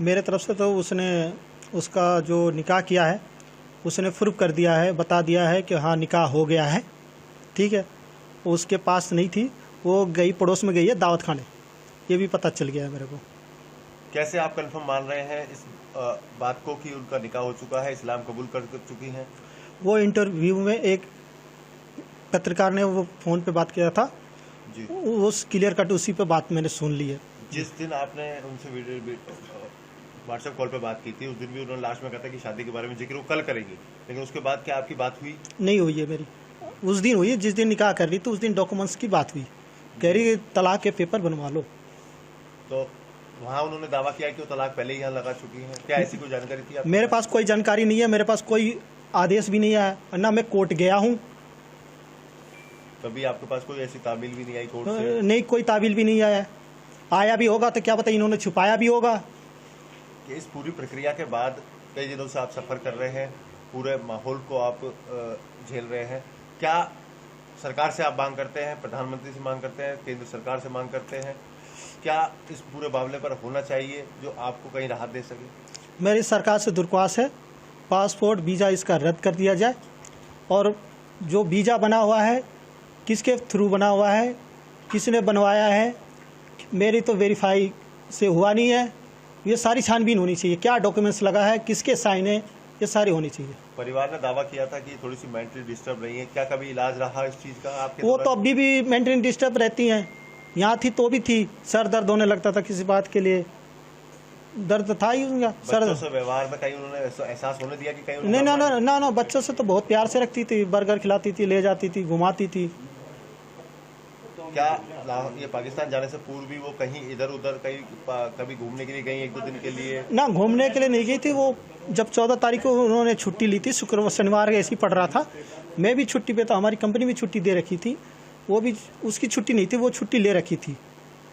मेरे तरफ से तो उसने उसका जो निकाह किया है उसने प्रूफ कर दिया है, बता दिया है कि हाँ निकाह हो गया है, ठीक है। उसके पास नहीं थी, वो गई पड़ोस में गई है दावत खाने, ये भी पता चल गया है मेरे को। कैसे आप कंफर्म मान रहे हैं इस बात को कि उनका निकाह हो चुका है, इस्लाम कबूल कर चुकी हैं? वो इंटरव्यू में एक पत्रकार ने वो फ़ोन पे बात किया था जी, उस क्लियर कट उसी पे बात मैंने सुन ली है। जिस दिन आपने उनसे वीडियो व्हाट्सएप कॉल पे बात की थी, उस दिन भी उन्होंने लास्ट में कहा था कि शादी के बारे में जिक्र वो कल करेंगी, लेकिन उसके बाद क्या आपकी बात हुई? नहीं हुई है मेरी। उस दिन हुई है जिस दिन निकाह कर रही थी, उस दिन डॉक्यूमेंट्स की बात हुई, कह रही तलाक के पेपर बनवा लो। तो वहाँ उन्होंने दावा किया कि वो तलाक पहले ही यहाँ लगा चुकी हैं, क्या ऐसी कोई जानकारी थी आपके? मेरे पास कोई जानकारी नहीं है, मेरे पास कोई आदेश भी नहीं आया, ना मैं कोर्ट गया हूँ। कभी आपके पास कोई ऐसी तामील भी नहीं आई कोर्ट से? नहीं, कोई तामील भी नहीं आया भी होगा तो क्या पता इन्होंने छुपाया भी होगा। कि इस पूरी प्रक्रिया के बाद कई दिनों से आप सफ़र कर रहे हैं, पूरे माहौल को आप झेल रहे हैं, क्या सरकार से आप मांग करते हैं, प्रधानमंत्री से मांग करते हैं, केंद्र सरकार से मांग करते हैं, क्या इस पूरे मामले पर होना चाहिए जो आपको कहीं राहत दे सके? मेरी सरकार से दरख्वास्त है, पासपोर्ट वीज़ा इसका रद्द कर दिया जाए, और जो वीज़ा बना हुआ है किसके थ्रू बना हुआ है, किसने बनवाया है, मेरी तो वेरीफाई से हुआ नहीं है। ये सारी छानबीन होनी चाहिए, क्या डॉक्यूमेंट्स लगा है, किसके साइन है, ये सारी होनी चाहिए। परिवार ने दावा किया था कि थोड़ी सी मेंटली डिस्टर्ब रही है, क्या कभी इलाज रहा इस चीज़ का आपके? वो तो अभी भी मेंटली डिस्टर्ब रहती हैं, यहाँ थी तो भी थी, सर दर्द होने लगता था किसी बात के लिए, दर्द था ही उनका सर से। व्यवहार में कहीं उन्होंने एहसास होने दिया कि कहीं? नहीं, ना, बच्चों से तो बहुत प्यार से रखती थी, बर्गर खिलाती थी, ले जाती थी, घुमाती थी। क्या ये पाकिस्तान जाने से पूर्व भी वो कहीं इधर उधर कहीं कभी घूमने के लिए गई, एक दो दिन के लिए? ना, घूमने के लिए नहीं गई थी वो। जब 14 तारीख को उन्होंने छुट्टी ली थी, शुक्रवार शनिवार ऐसे ही पड़ रहा था, मैं भी छुट्टी पे था, हमारी कंपनी भी छुट्टी दे रखी थी, वो भी उसकी छुट्टी नहीं थी, वो छुट्टी ले रखी थी,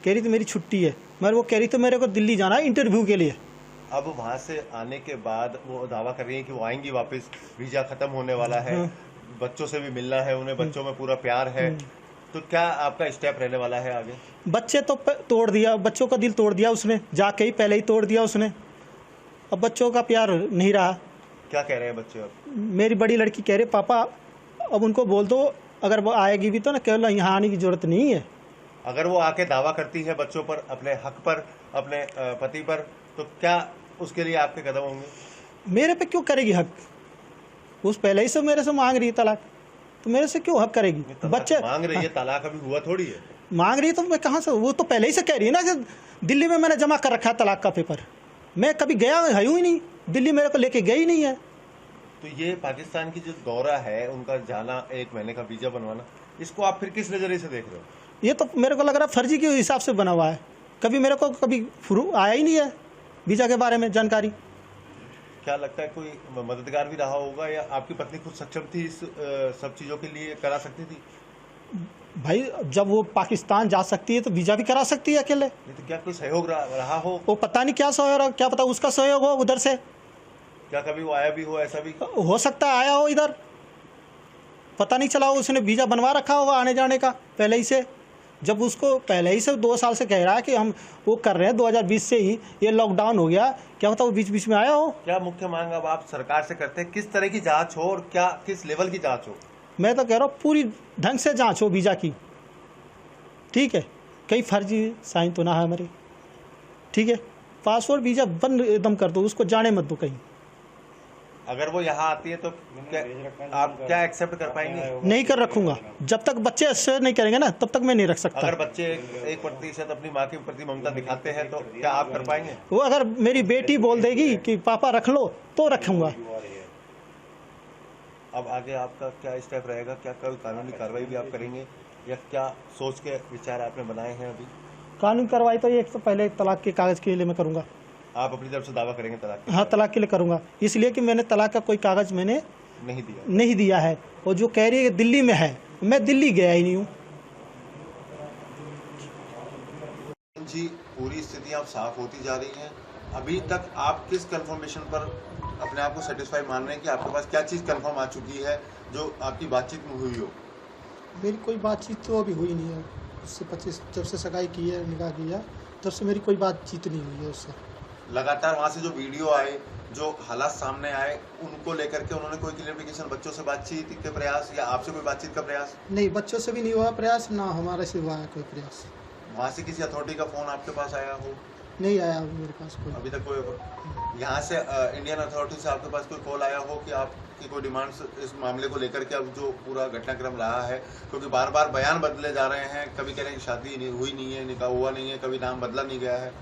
कह रही थी मेरी छुट्टी है, मगर वो कह रही थी मेरे को दिल्ली जाना है इंटरव्यू के लिए। अब वहाँ से आने के बाद वो दावा कर रही है कि वो आएंगी वापस, वीजा खत्म होने वाला है, बच्चों से भी मिलना है उन्हें, बच्चों में पूरा प्यार है, तो क्या आपका स्टेप रहने वाला है आगे? बच्चे तो तोड़ दिया, बच्चों का दिल तोड़ दिया उसने, जाके ही पहले ही तोड़ दिया उसने, अब बच्चों का प्यार नहीं रहा। क्या कह रहे हैं बच्चे अब? मेरी बड़ी लड़की कह रही पापा अब उनको बोल दो, अगर वो आएगी भी तो ना केवल यहाँ आने की जरूरत नहीं है। अगर वो आके दावा करती है बच्चों पर, अपने हक पर, अपने पति पर, तो क्या उसके लिए आपके कदम होंगे? मेरे पे क्यों करेगी हक? उस पहले ही से मेरे से मांग रही है तलाक, तो मेरे से क्यों हक करेगी? बच्चे मांग रही है, तलाक अभी हुआ थोड़ी है। मांग रही है तो मैं कहाँ से? वो तो पहले ही से कह रही है ना कि दिल्ली में मैंने जमा कर रखा है तलाक का पेपर, मैं कभी गया है ही नहीं, दिल्ली मेरे को लेके गई नहीं है। तो ये पाकिस्तान की जो दौरा है, उनका जाना, 1 महीने का वीजा बनवाना, इसको आप फिर किस नजरिए से देख रहे हो? ये तो मेरे को लग रहा है फर्जी के हिसाब से बना हुआ है, कभी मेरे को कभी आया ही नहीं है वीजा के बारे में जानकारी। क्या लगता है कोई मददगार भी रहा होगा, या आपकी पत्नी खुद सक्षम थी इस सब चीज़ों के लिए, करा सकती थी? भाई जब वो पाकिस्तान जा सकती है तो वीजा भी करा सकती है अकेले। नहीं तो क्या कोई सहयोग रहा हो? वो पता नहीं क्या सहयोग, क्या पता उसका सहयोग हो उधर से। क्या कभी वो आया भी हो? ऐसा भी हो सकता है आया हो इधर, पता नहीं चला हो, उसने वीजा बनवा रखा होगा आने जाने का पहले ही से, जब उसको पहले ही से 2 साल से कह रहा है कि हम वो कर रहे हैं, 2020 से ही ये लॉकडाउन हो गया, क्या पता वो बीच बीच में आया हो। क्या मुख्य मांग अब आप सरकार से करते हैं, किस तरह की जांच हो और क्या किस लेवल की जांच हो? मैं तो कह रहा हूँ पूरी ढंग से जांच हो वीजा की, ठीक है, कहीं फर्जी साइन तो ना है हमारे, ठीक है, पासपोर्ट वीजा बंद एकदम कर दो, उसको जाने मत दो कहीं। अगर वो यहाँ आती है तो आप क्या एक्सेप्ट कर पाएंगे? नहीं कर रखूंगा, जब तक बच्चे अच्छे नहीं करेंगे ना तब तक मैं नहीं रख सकता। अगर बच्चे 1% अपनी माँ के प्रति ममता दिखाते हैं तो क्या आप कर पाएंगे? वो अगर मेरी बेटी बोल देगी कि पापा रख लो तो रखूंगा। अब आगे आपका क्या स्टेप रहेगा? क्या कोई कानूनी कार्रवाई भी आप करेंगे, या क्या सोच के विचार आपने बनाए हैं अभी? कानूनी कार्रवाई तो एक तो पहले तलाक के कागज़ के लिए मैं करूँगा। आप अपनी तरफ से दावा करेंगे तलाक? हाँ, तलाक के लिए करूँगा, इसलिए कि मैंने तलाक का कोई कागज़ मैंने नहीं दिया है। और जो कह रही है दिल्ली में है, मैं दिल्ली गया ही नहीं हूँ। जी, पूरी स्थिति अब साफ होती जा रही है। अभी तक आप किस कंफर्मेशन पर अपने आप को सेटिस्फाई मान रहे हैं कि आपके पास क्या चीज़ कंफर्म आ चुकी है जो आपकी बातचीत में हुई हो? मेरी कोई बातचीत तो अभी हुई नहीं है उससे, 25 जब से सगाई की है, निकाह किया, तब से मेरी कोई बातचीत नहीं हुई है उससे। लगातार वहाँ से जो वीडियो आए, जो हालात सामने आए, उनको लेकर के उन्होंने कोई क्लियरिफिकेशन, बच्चों से बातचीत के प्रयास या आपसे कोई बातचीत का प्रयास? नहीं, बच्चों से भी नहीं हुआ प्रयास, ना हमारे से हुआ है कोई प्रयास। वहाँ से किसी अथॉरिटी का फोन आपके पास आया हो? नहीं आया मेरे पास कोई अभी तक कोई यहाँ से इंडियन अथॉरिटी से आपके पास कोई कॉल आया हो कि आपकी कोई डिमांड्स इस मामले को लेकर के, अब जो पूरा घटनाक्रम रहा है, क्योंकि बार बार बयान बदले जा रहे हैं, कभी कह रहे हैं कि शादी नहीं हुई, नहीं है, निकाह हुआ नहीं है, कभी नाम बदला नहीं गया है।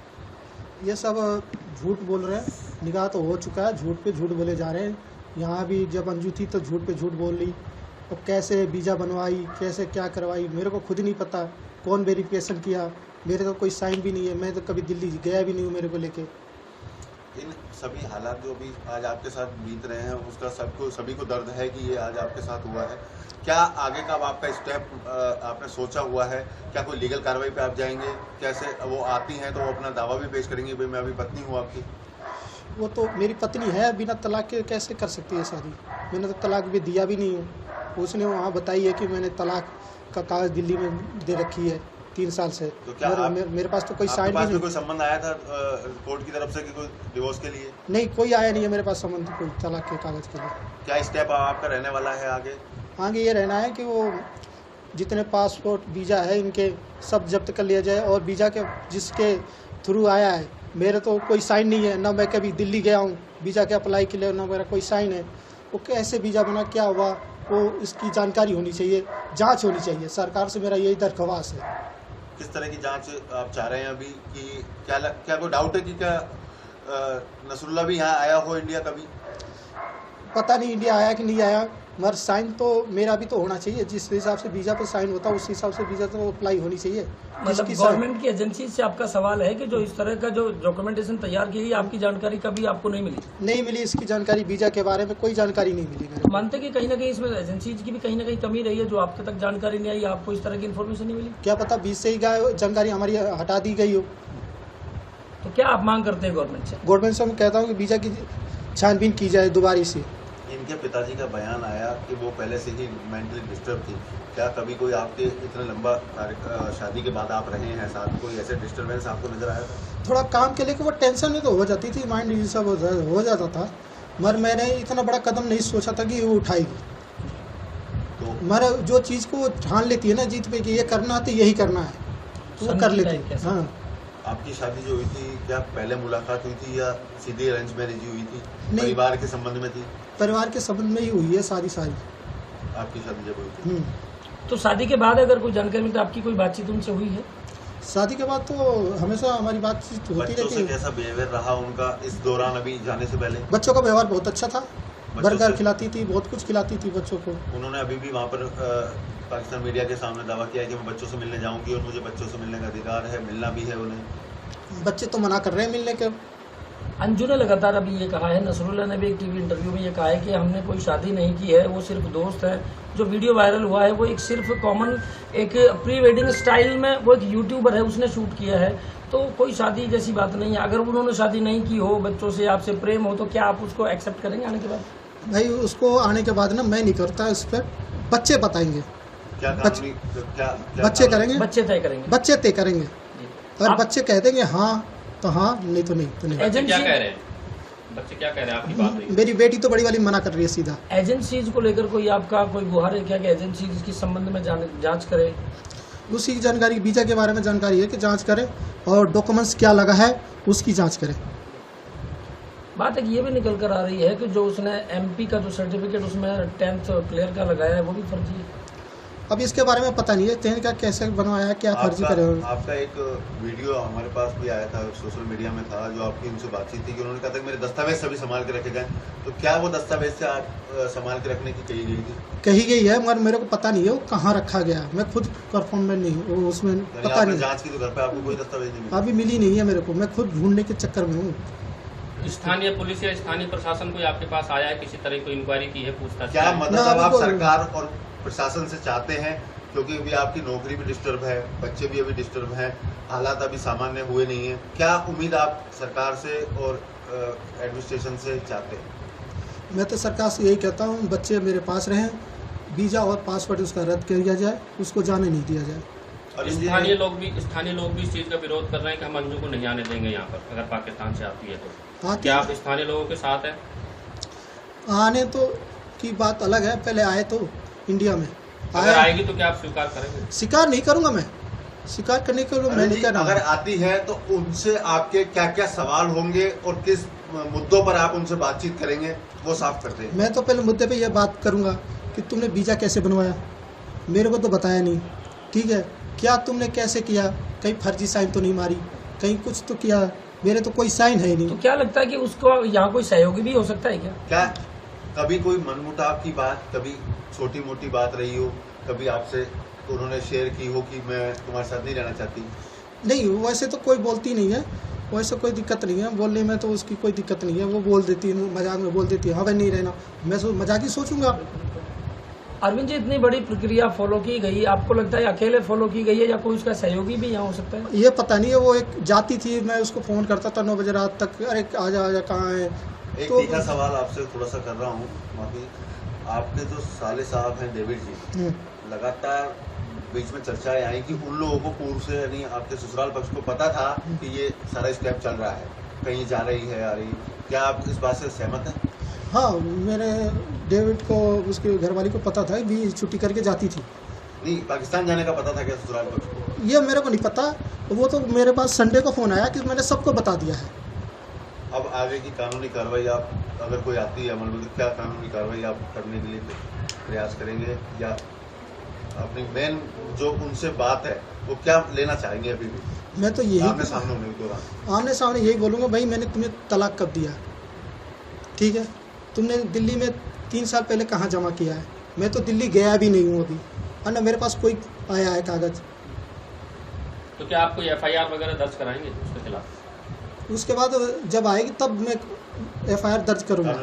ये सब झूठ बोल रहे हैं। निकाह तो हो चुका है, झूठ पे झूठ बोले जा रहे हैं। यहाँ भी जब अंजू थी तो झूठ पे झूठ बोल ली, और कैसे वीज़ा बनवाई, कैसे क्या करवाई, मेरे को खुद नहीं पता कौन वेरिफिकेशन किया, मेरे तो कोई साइन भी नहीं है, मैं तो कभी दिल्ली गया भी नहीं हूँ मेरे को लेके। इन सभी हालात जो भी आज आपके साथ बीत रहे हैं, उसका सभी को दर्द है कि ये आज आपके साथ हुआ है। क्या आगे का अब आपका स्टेप आपने सोचा हुआ है? क्या कोई लीगल कार्रवाई पे आप जाएंगे? कैसे वो आती हैं तो वो अपना दावा भी पेश करेंगे, भाई मैं अभी पत्नी हूँ आपकी? वो तो मेरी पत्नी है, बिना तलाक के कैसे कर सकती है शादी? मैंने तो तलाक भी दिया भी नहीं हूँ। उसने वहाँ बताई है कि मैंने तलाक का कागज दिल्ली में दे रखी है 3 साल से। तो क्या मेरे पास तो कोई साइन भी नहीं। कोई संबंध आया था कोर्ट की तरफ से कि कोई डिवोर्स के लिए? नहीं, कोई आया नहीं है मेरे पास संबंध कोई तलाक के कागज के लिए। क्या स्टेप आपका रहने वाला है आगे? आगे ये रहना है कि वो जितने पासपोर्ट वीज़ा है इनके सब जब्त कर लिया जाए, और वीज़ा के जिसके थ्रू आया है, मेरे तो कोई साइन नहीं है, ना मैं कभी दिल्ली गया हूँ वीज़ा के अप्लाई के लिए, ना मेरा कोई साइन है। वो कैसे वीज़ा बना, क्या हुआ, वो इसकी जानकारी होनी चाहिए, जांच होनी चाहिए। सरकार से मेरा यही दरख्वास्त है। किस तरह की जांच आप चाह रहे हैं अभी? कि क्या कोई डाउट है कि क्या नसरुल्लाह भी यहाँ आया हो इंडिया कभी? पता नहीं इंडिया आया कि नहीं आया, मगर साइन तो मेरा भी तो होना चाहिए। जिस हिसाब से वीज़ा पर साइन होता है उस हिसाब से वीज़ा तो अप्लाई होनी चाहिए। मतलब गवर्नमेंट की एजेंसी से आपका सवाल है कि जो इस तरह का जो डॉक्यूमेंटेशन तैयार की गई, आपकी जानकारी कभी आपको नहीं मिली? नहीं मिली, इसकी जानकारी वीज़ा के बारे में कोई जानकारी नहीं मिली मेरे। मानते कि कहीं ना कहीं इसमें एजेंसीज की भी कहीं ना कहीं कमी रही है, जो आपके तक जानकारी नहीं आई, आपको इस तरह की इन्फॉर्मेशन नहीं मिली? क्या पता बीच से ही जानकारी हमारी हटा दी गई हो। तो क्या आप मांग करते हैं गवर्नमेंट से? गवर्नमेंट से मैं कहता हूँ कि वीज़ा की छानबीन की जाए दोबारा से। इनके पिताजी का बयान आया कि वो पहले से ही मेंटली डिस्टर्ब थी। क्या कभी कोई आपके इतना लंबा शादी के बाद आप रहे हैं साथ, कोई ऐसे डिस्टर्बेंस आपको नजर आया था? थोड़ा काम के लेकर वो टेंशन में तो हो जाती थी, माइंड ये सब हो जाता था, मगर मैंने इतना बड़ा कदम नहीं सोचा था कि वो उठाएगी। तो मगर जो चीज़ को ठान लेती है ना जीत पे कि ये करना है तो यही करना है, तो वो कर लेती है। हाँ। आपकी शादी जो हुई थी, क्या पहले मुलाकात हुई थी या सीधी अरेंज मैरिज हुई थी? नहीं, परिवार के संबंध में थी? परिवार के संबंध में ही हुई है सारी आपकी शादी जब हुई थी। तो शादी के बाद अगर कोई जानकारी मिलती, आपकी कोई बातचीत उनसे हुई है? शादी के बाद तो हमेशा हमारी बातचीत होती रहती है। कैसा बिहेवियर रहा उनका इस दौरान, अभी जाने से पहले? बच्चों का व्यवहार बहुत अच्छा था, बर्गर खिलाती थी, बहुत कुछ खिलाती थी बच्चों को। उन्होंने अभी भी वहाँ पर पाकिस्तान मीडिया के सामने दावा किया है कि मैं बच्चों से मिलने जाऊंगी और मुझे बच्चों से मिलने का अधिकार है, मिलना भी है उन्हें। बच्चे तो मना कर रहे हैं मिलने के। अंजू ने लगातार अभी ये कहा है, नसरुल्लाह ने भी एक टीवी इंटरव्यू में ये कहा है कि हमने कोई शादी नहीं की है, वो सिर्फ दोस्त है। जो वीडियो वायरल हुआ है वो एक सिर्फ कॉमन एक प्री वेडिंग स्टाइल में वो एक यूट्यूबर है उसने शूट किया है, तो कोई शादी जैसी बात नहीं है। अगर उन्होंने शादी नहीं की हो, बच्चों से आपसे प्रेम हो, तो क्या आप उसको एक्सेप्ट करेंगे आने के बाद? भाई उसको आने के बाद ना मैं नहीं करता, इस पर बच्चे बताएंगे। बच्चे करेंगे, बच्चे तय करेंगे, बच्चे तय करेंगे। अगर बच्चे कह देंगे हाँ तो हाँ, नहीं तो नहीं तो नहीं। एजेंसी क्या कह रहे हैं? बच्चे क्या कह रहे हैं? आपकी बात हुई? मेरी बेटी तो बड़ी वाली मना कर रही है सीधा। एजेंसीज को लेकर कोई आपका कोई गुहार है क्या कि एजेंसी इसके संबंध में जांच करे? उसी की जानकारी, वीज़ा के बारे में जानकारी है कि जांच करे, और डॉक्यूमेंट्स क्या लगा है उसकी जांच करे। बात एक ये भी निकल कर आ रही है कि जो उसने एमपी का जो सर्टिफिकेट उसमें 10th क्लियर का लगाया है वो भी फर्जी है। अब इसके बारे में पता नहीं है 10th का कैसे बनवाया है, क्या फर्जी करे। आपका एक वीडियो हमारे पास भी आया था, सोशल मीडिया में था, जो आपकी उनसे बातचीत थी कि उन्होंने कहा था कि मेरे दस्तावेज सभी संभाल के रखे गए। तो क्या वो दस्तावेज से आप संभाल के रखने की कही गई थी? कही गई है, मगर मेरे को पता नहीं है वो कहाँ रखा गया। मैं खुद कंफर्म में नहीं हूँ, उसमें पता नहीं। जांच की तो घर पे आपको कोई दस्तावेज नहीं अभी मिली नहीं है मेरे को, मैं खुद ढूंढने के चक्कर में हूँ। स्थानीय पुलिस या स्थानीय प्रशासन कोई आपके पास आया है, किसी तरह की इंक्वायरी की है, पूछताछ? क्या मतलब आप सरकार और प्रशासन से चाहते हैं, क्योंकि अभी आपकी नौकरी भी डिस्टर्ब है, बच्चे भी अभी डिस्टर्ब हैं, हालात अभी सामान्य हुए नहीं है, क्या उम्मीद आप सरकार से और एडमिनिस्ट्रेशन से चाहते हैं? मैं तो सरकार से यही कहता हूँ, बच्चे मेरे पास रहें, वीज़ा और पासपोर्ट उसका रद्द किया जाए, उसको जाने नहीं दिया जाए। और स्थानीय लोग भी इस चीज का विरोध कर रहे हैं कि हम अंजू को नहीं आने देंगे यहाँ पर, अगर पाकिस्तान से आती है तो। क्या आप स्थानीय लोगों के साथ हैं? आने तो की बात अलग है, पहले आए तो इंडिया में अगर आएगी तो क्या आप स्वीकार करेंगे? स्वीकार नहीं करूंगा मैं, स्वीकार करने के लिए मैं नहीं कर रहा। अगर आती है तो उनसे आपके क्या क्या सवाल होंगे और किस मुद्दों पर आप उनसे बातचीत करेंगे, वो साफ करते हैं। मैं तो पहले मुद्दे पे ये बात करूंगा कि तुमने वीज़ा कैसे बनवाया, मेरे को तो बताया नहीं, ठीक है। क्या तुमने कैसे किया, कहीं फर्जी साइन तो नहीं मारी, कहीं कुछ तो किया, मेरे तो कोई साइन है ही नहीं। तो क्या लगता है कि उसको यहाँ कोई सहयोगी भी हो सकता है क्या? क्या कभी कोई मनमुटाव की बात, कभी छोटी मोटी बात रही हो, कभी आपसे उन्होंने शेयर की हो कि मैं तुम्हारे साथ नहीं रहना चाहती? नहीं, वैसे तो कोई बोलती नहीं है, वैसे कोई दिक्कत नहीं है बोलने में, तो उसकी कोई दिक्कत नहीं है। वो बोल देती है, मजाक में बोल देती है, हाँ भाई नहीं रहना, मैं मजाक ही सोचूंगा। अरविंद जी, इतनी बड़ी प्रक्रिया फॉलो की गई, आपको लगता है अकेले फॉलो की गई है या कोई उसका सहयोगी भी यहाँ हो सकता है? ये पता नहीं है, वो एक जाती थी, मैं उसको फ़ोन करता था 9 बजे रात तक, अरे आजा कहाँ है। एक तो तीखा सवाल आपसे थोड़ा सा कर रहा हूँ, माफी। आपके जो साले साहब हैं डेविड जी, लगातार बीच में चर्चाएं आई कि उन लोगों को पूर्व से, यानी आपके ससुराल पक्ष को पता था कि ये सारा स्टेप चल रहा है, कहीं जा रही है आ रही, क्या आप इस बात से सहमत हैं? हाँ, मेरे डेविड को, उसके घरवाली को पता था भी छुट्टी करके जाती थी। नहीं, पाकिस्तान जाने का पता था क्या ससुराल पक्ष को? ये मेरे को नहीं पता, वो तो मेरे पास संडे को फ़ोन आया कि मैंने सबको बता दिया है। अब आगे की कानूनी कार्रवाई, आप अगर कोई आती है अमल में, तो क्या कानूनी कार्रवाई आप करने के लिए प्रयास करेंगे, या अपनी मेन जो उनसे बात है वो क्या लेना चाहेंगे? अभी भी मैं तो यही आमने सामने होने के दौरान आमने सामने यही बोलूँगा, भाई मैंने तुम्हें तलाक कब दिया, ठीक है, तुमने दिल्ली में 3 साल पहले कहाँ जमा किया है? मैं तो दिल्ली गया भी नहीं हूँ अभी, और न मेरे पास कोई आया है कागज़। तो क्या आप कोई FIR वगैरह दर्ज कराएंगे उसके खिलाफ? उसके बाद जब आएगी तब मैं FIR दर्ज करूँगा।